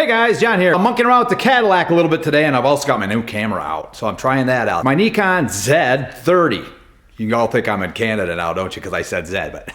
guys, John here. I'm monkeying around with the Cadillac a little bit today, and I've also got my new camera out, so I'm trying that out. My Nikon Z30. You can all think I'm in Canada now, don't you? Because I said Z, but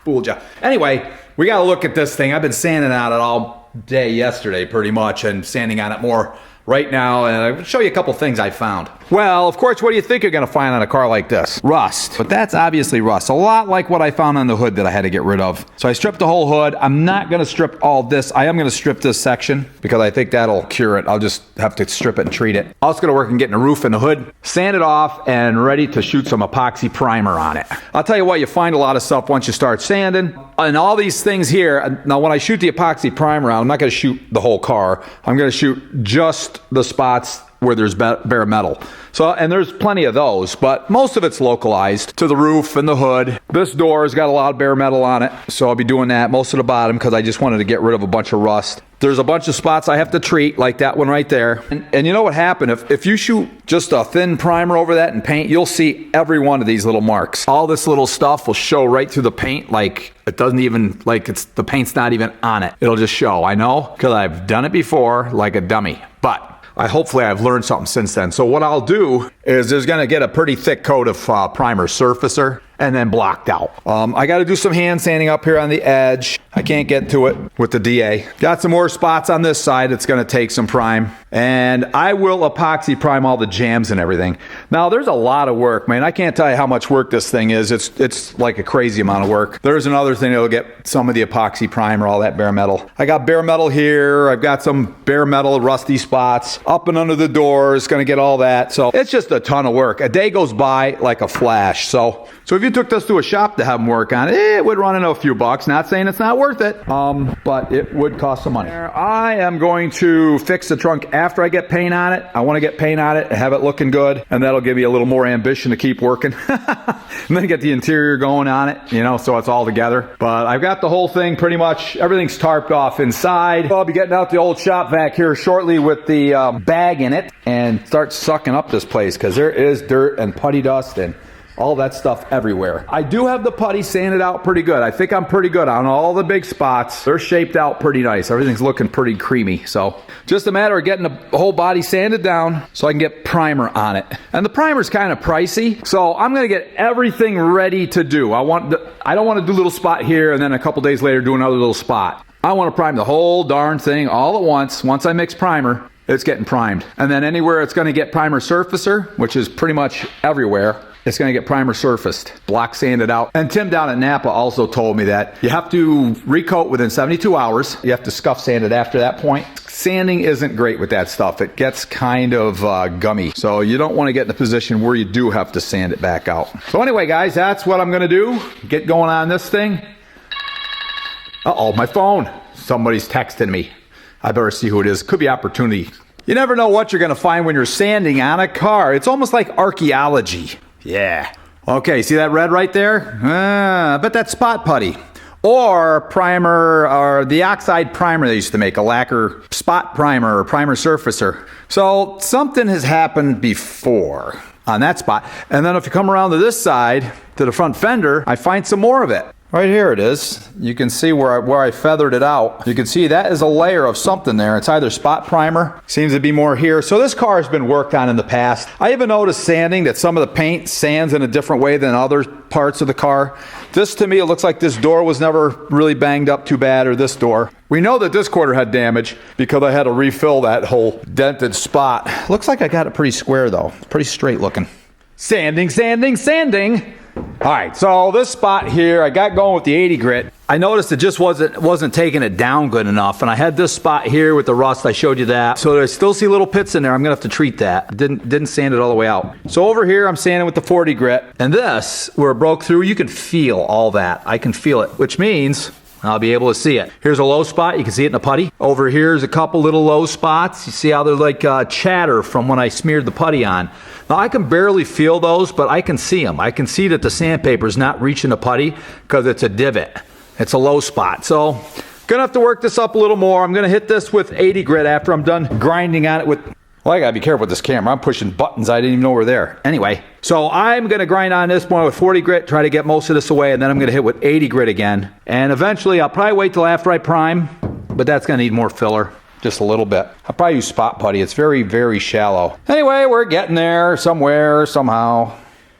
fooled ya. Anyway, we got to look at this thing. I've been sanding on it all day yesterday, pretty much, and sanding on it more right now, and I'll show you a couple things I found. Well, of course, what do you think you're gonna find on a car like this? Rust. But that's obviously rust. A lot like what I found on the hood that I had to get rid of. So I stripped the whole hood. I'm not gonna strip all this. I am gonna strip this section because I think that'll cure it. I'll just have to strip it and treat it. Also gonna work on getting the roof and the hood, sand it off, and ready to shoot some epoxy primer on it. I'll tell you what, you find a lot of stuff once you start sanding. And all these things here, now when I shoot the epoxy primer on, I'm not gonna shoot the whole car. I'm gonna shoot just the spots where there's bare metal. So, and there's plenty of those, but most of it's localized to the roof and the hood. This door has got a lot of bare metal on it, so I'll be doing that. Most of the bottom, because I just wanted to get rid of a bunch of rust. There's a bunch of spots I have to treat, like that one right there. And you know what happened? If you shoot just a thin primer over that and paint, you'll see every one of these little marks. All this little stuff will show right through the paint, like it doesn't even, like the paint's not even on it. It'll just show, I know, because I've done it before like a dummy. But hopefully I've learned something since then. So what I'll do is there's gonna get a pretty thick coat of primer surfacer and then blocked out. I gotta do some hand sanding up here on the edge. I can't get to it with the DA. Got some more spots on this side. It's gonna take some prime. And I will epoxy prime all the jams and everything. Now there's a lot of work, man. I can't tell you how much work this thing is. It's like a crazy amount of work. There's another thing that'll get some of the epoxy primer, all that bare metal. I got bare metal here. I've got some bare metal rusty spots up and under the doors. Gonna get all that. So it's just a ton of work. A day goes by like a flash. So if you took this to a shop to have them work on it, it would run into a few bucks. Not saying it's not worth it, but it would cost some money. I am going to fix the trunk after I get paint on it. I want to get paint on it and have it looking good, and that'll give you a little more ambition to keep working. And then get the interior going on it, you know, so it's all together. But I've got the whole thing pretty much, everything's tarped off inside. I'll be getting out the old shop vac here shortly with the bag in it and start sucking up this place because there is dirt and putty dust and all that stuff everywhere. I do have the putty sanded out pretty good. I think I'm pretty good on all the big spots. They're shaped out pretty nice. Everything's looking pretty creamy. So just a matter of getting the whole body sanded down so I can get primer on it. And the primer's kind of pricey, so I'm gonna get everything ready to do. I don't want to do a little spot here and then a couple days later do another little spot. I want to prime the whole darn thing all at once. Once I mix primer, it's getting primed. And then anywhere it's gonna get primer surfacer, which is pretty much everywhere, it's going to get primer surfaced, block sanded out. And Tim down at Napa also told me that you have to recoat within 72 hours. You have to scuff sand it after that point. Sanding isn't great with that stuff. It gets kind of gummy. So you don't want to get in a position where you do have to sand it back out. So anyway, guys, that's what I'm going to do. Get going on this thing. Uh-oh, my phone. Somebody's texting me. I better see who it is. Could be opportunity. You never know what you're going to find when you're sanding on a car. It's almost like archaeology. Yeah. Okay, see that red right there? I bet that's spot putty. Or primer, or the oxide primer they used to make, a lacquer spot primer or primer surfacer. So something has happened before on that spot. And then if you come around to this side, to the front fender, I find some more of it. Right here it is. You can see where I feathered it out. You can see that is a layer of something there. It's either spot primer, seems to be more here. So this car has been worked on in the past. I even noticed sanding that some of the paint sands in a different way than other parts of the car. This to me, it looks like this door was never really banged up too bad, or this door. We know that this quarter had damage because I had to refill that whole dented spot. Looks like I got it pretty square though. Pretty straight looking. Sanding, sanding, sanding. All right, so this spot here, I got going with the 80 grit. I noticed it just wasn't taking it down good enough, and I had this spot here with the rust. I showed you that. So I still see little pits in there. I'm gonna have to treat that. Didn't sand it all the way out. So over here, I'm sanding with the 40 grit, and this, where it broke through, you can feel all that. I can feel it, which means I'll be able to see it. Here's a low spot. You can see it in the putty. Over here's a couple little low spots. You see how they're like chatter from when I smeared the putty on. Now I can barely feel those, but I can see them. I can see that the sandpaper is not reaching the putty because it's a divot. It's a low spot. So gonna have to work this up a little more. I'm gonna hit this with 80 grit after I'm done grinding on it with, well, I gotta be careful with this camera. I'm pushing buttons I didn't even know were there. Anyway, so I'm gonna grind on this one with 40 grit, try to get most of this away, and then I'm gonna hit with 80 grit again. And eventually, I'll probably wait till after I prime, but that's gonna need more filler. just a little bit. I'll probably use spot putty. It's very, very shallow. Anyway, we're getting there somewhere, somehow.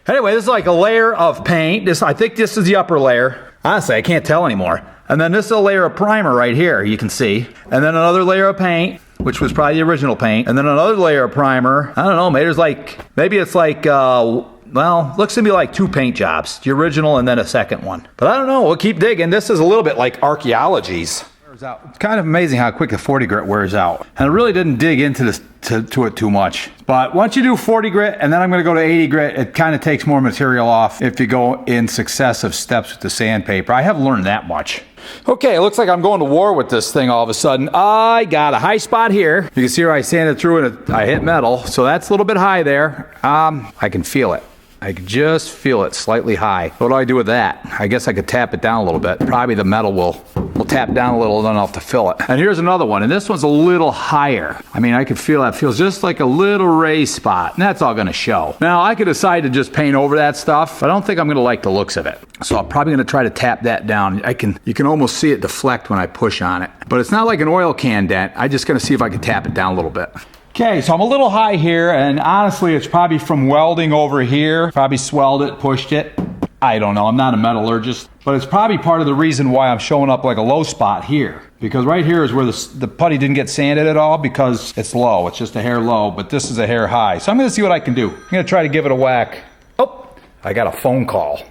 Anyway, this is like a layer of paint. I think this is the upper layer. Honestly, I can't tell anymore. And then this is a layer of primer right here, you can see. And then another layer of paint, which was probably the original paint. And then another layer of primer. I don't know, maybe it's like, well, looks to me like 2 paint jobs. The original and then a second one. But I don't know, we'll keep digging. This is a little bit like archaeology's. It's kind of amazing how quick the 40 grit wears out. And I really didn't dig into this to it too much. But once you do 40 grit and then I'm going to go to 80 grit, it kind of takes more material off if you go in successive steps with the sandpaper. I have learned that much. Okay, it looks like I'm going to war with this thing all of a sudden. I got a high spot here. You can see where I sanded through and I hit metal. So that's a little bit high there. I can feel it. I can just feel it slightly high. What do I do with that? I guess I could tap it down a little bit. Probably the metal will tap down a little, then I'll have to fill it. And here's another one, and this one's a little higher. I mean, I can feel that. It feels just like a little raised spot, and that's all gonna show. Now, I could decide to just paint over that stuff, but I don't think I'm gonna like the looks of it. So I'm probably gonna try to tap that down. You can almost see it deflect when I push on it. But it's not like an oil can dent. I'm just gonna see if I can tap it down a little bit. Okay, so I'm a little high here, and honestly, it's probably from welding over here. Probably swelled it, pushed it. I don't know, I'm not a metallurgist, but it's probably part of the reason why I'm showing up like a low spot here. Because right here is where the putty didn't get sanded at all because it's low. It's just a hair low, but this is a hair high. So I'm gonna see what I can do. I'm gonna try to give it a whack. Oh, I got a phone call.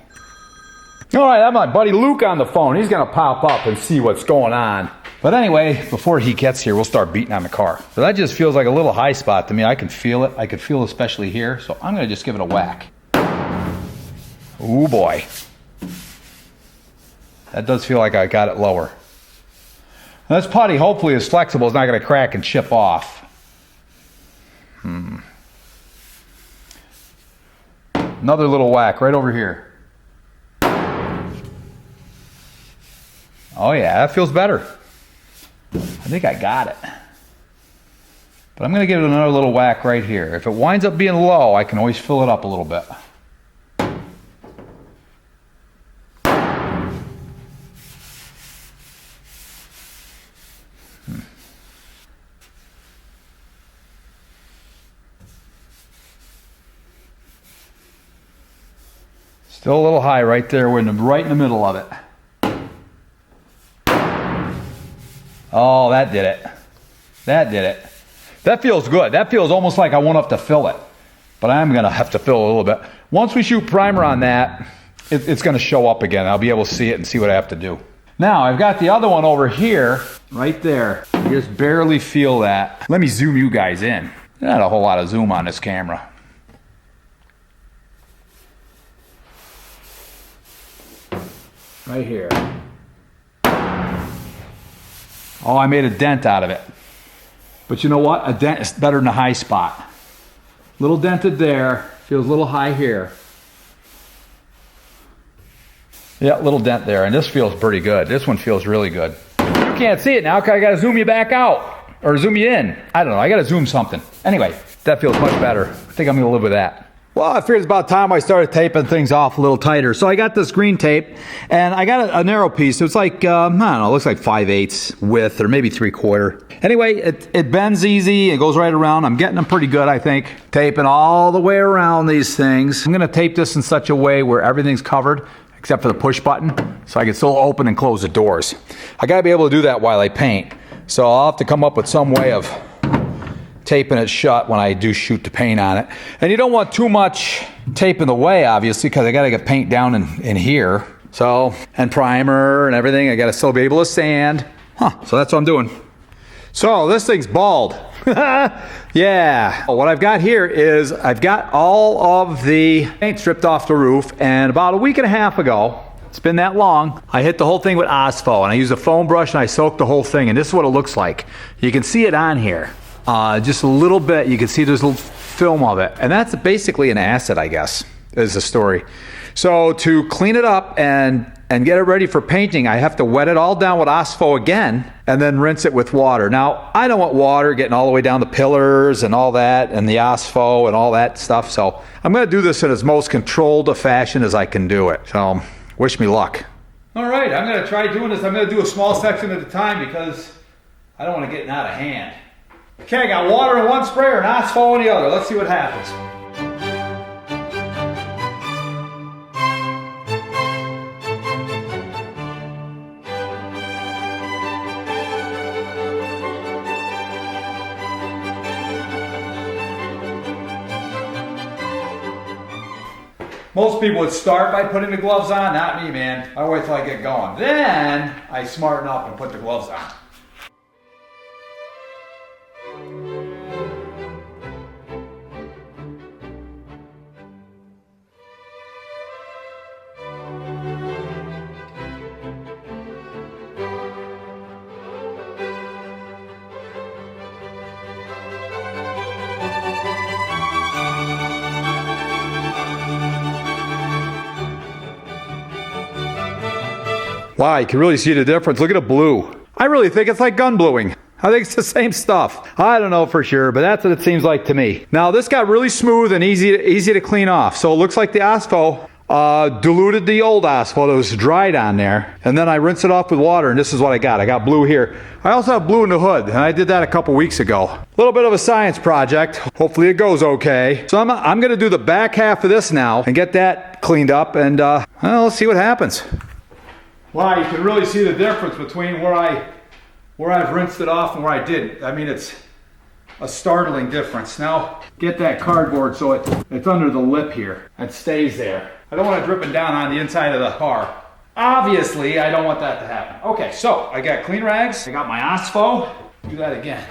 All right, I have my buddy Luke on the phone. He's gonna pop up and see what's going on. But anyway, before he gets here, we'll start beating on the car. So that just feels like a little high spot to me. I can feel it. I can feel it especially here. So I'm gonna just give it a whack. Oh boy. That does feel like I got it lower. Now this putty hopefully is flexible. It's not gonna crack and chip off. Another little whack right over here. Oh yeah, that feels better. I think I got it. But I'm gonna give it another little whack right here. If it winds up being low, I can always fill it up a little bit. Still a little high right there. We're right in the middle of it. Oh, that did it. That did it. That feels good. That feels almost like I won't have to fill it. But I'm going to have to fill it a little bit. Once we shoot primer on that, it's going to show up again. I'll be able to see it and see what I have to do. Now, I've got the other one over here, right there. You just barely feel that. Let me zoom you guys in. Not a whole lot of zoom on this camera. Right here. Oh, I made a dent out of it. But you know what? A dent is better than a high spot. Little dented there. Feels a little high here. Yeah, little dent there. And this feels pretty good. This one feels really good. You can't see it now because I got to zoom you back out. Or zoom you in. I don't know. I got to zoom something. Anyway, that feels much better. I think I'm going to live with that. Well, I figured it's about time I started taping things off a little tighter. So I got this green tape, and I got a narrow piece. So it's like, I don't know, it looks like 5/8 width, or maybe 3/4. Anyway, it bends easy. It goes right around. I'm getting them pretty good, I think. Taping all the way around these things. I'm going to tape this in such a way where everything's covered, except for the push button, so I can still open and close the doors. I got to be able to do that while I paint. So I'll have to come up with some way of taping it shut when I do shoot the paint on it. And you don't want too much tape in the way, obviously, because I got to get paint down in here. So, and primer and everything. I got to still be able to sand. So that's what I'm doing. So this thing's bald. Yeah. What I've got here is I've got all of the paint stripped off the roof, and about a week and a half ago, it's been that long, I hit the whole thing with Ospho, and I used a foam brush and I soaked the whole thing, and this is what it looks like. You can see it on here. Just a little bit. You can see there's a little film of it. And that's basically an acid, I guess, is the story. So to clean it up and get it ready for painting, I have to wet it all down with Ospho again and then rinse it with water. Now, I don't want water getting all the way down the pillars and all that and the Ospho and all that stuff. So I'm going to do this in as most controlled a fashion as I can do it. So wish me luck. All right, I'm going to try doing this. I'm going to do a small section at a time because I don't want to get it out of hand. Okay, I got water in one sprayer and Ospho in the other. Let's see what happens. Most people would start by putting the gloves on, not me, man. I wait till I get going. Then I smarten up and put the gloves on. Wow, you can really see the difference. Look at the blue. I really think it's like gun bluing. I think it's the same stuff. I don't know for sure, but that's what it seems like to me. Now, this got really smooth and easy to clean off. So it looks like the Ospho diluted the old Ospho that was dried on there. And then I rinsed it off with water, and this is what I got. I got blue here. I also have blue in the hood, and I did that a couple weeks ago. A little bit of a science project. Hopefully it goes okay. So I'm going to do the back half of this now and get that cleaned up, and well, let's see what happens. Wow, you can really see the difference between where I've rinsed it off and where I didn't. I mean, it's a startling difference. Now, get that cardboard so it's under the lip here and stays there. I don't want it dripping down on the inside of the car. Obviously, I don't want that to happen. Okay, so I got clean rags. I got my Ospho. Do that again.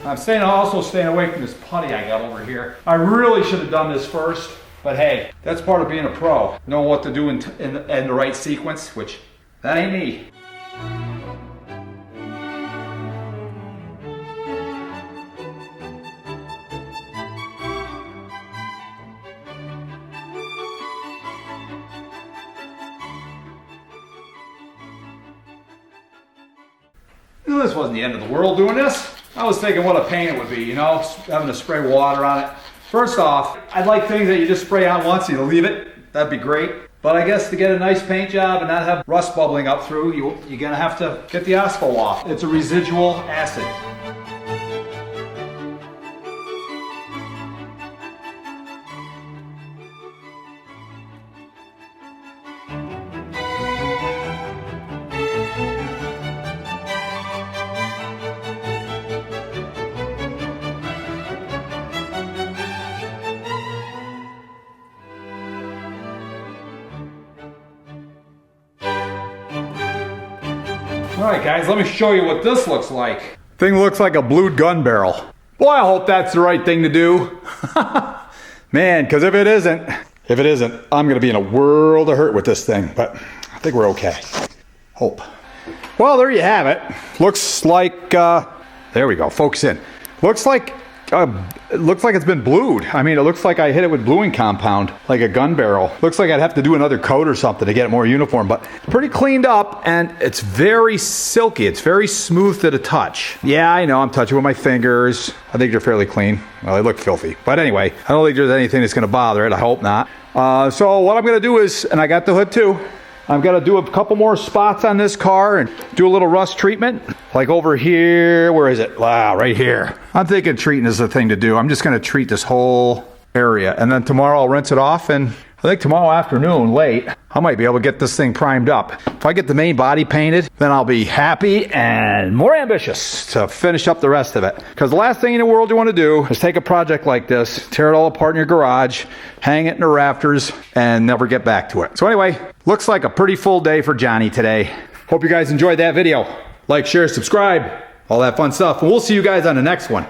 I'm also staying away from this putty I got over here. I really should have done this first, but hey, that's part of being a pro. Knowing what to do in the right sequence, which that ain't me. You know, this wasn't the end of the world doing this. I was thinking what a pain it would be, you know, having to spray water on it. First off, I'd like things that you just spray on once and you leave it. That'd be great. But I guess to get a nice paint job and not have rust bubbling up through, you're gonna have to get the Ospho off. It's a residual acid. Alright guys, let me show you what this looks like. Thing looks like a blued gun barrel. Boy, I hope that's the right thing to do. Man, because if it isn't, I'm gonna be in a world of hurt with this thing, but I think we're okay. Hope. Well, there you have it. Looks like, there we go, focus in. Looks like it's been blued. I mean, it looks like I hit it with bluing compound, like a gun barrel. Looks like I'd have to do another coat or something to get it more uniform, but pretty cleaned up, and it's very silky. It's very smooth to the touch. Yeah, I know, I'm touching with my fingers. I think they're fairly clean. Well, they look filthy. But anyway, I don't think there's anything that's gonna bother it. I hope not. So what I'm gonna do is, and I got the hood too, I'm gonna do a couple more spots on this car and do a little rust treatment. Like over here, where is it? Wow, right here. I'm thinking treating is the thing to do. I'm just gonna treat this whole area. And then tomorrow I'll rinse it off, and I think tomorrow afternoon, late, I might be able to get this thing primed up. If I get the main body painted, then I'll be happy and more ambitious to finish up the rest of it. Because the last thing in the world you want to do is take a project like this, tear it all apart in your garage, hang it in the rafters, and never get back to it. So anyway, looks like a pretty full day for Johnny today. Hope you guys enjoyed that video. Like, share, subscribe, all that fun stuff. And we'll see you guys on the next one.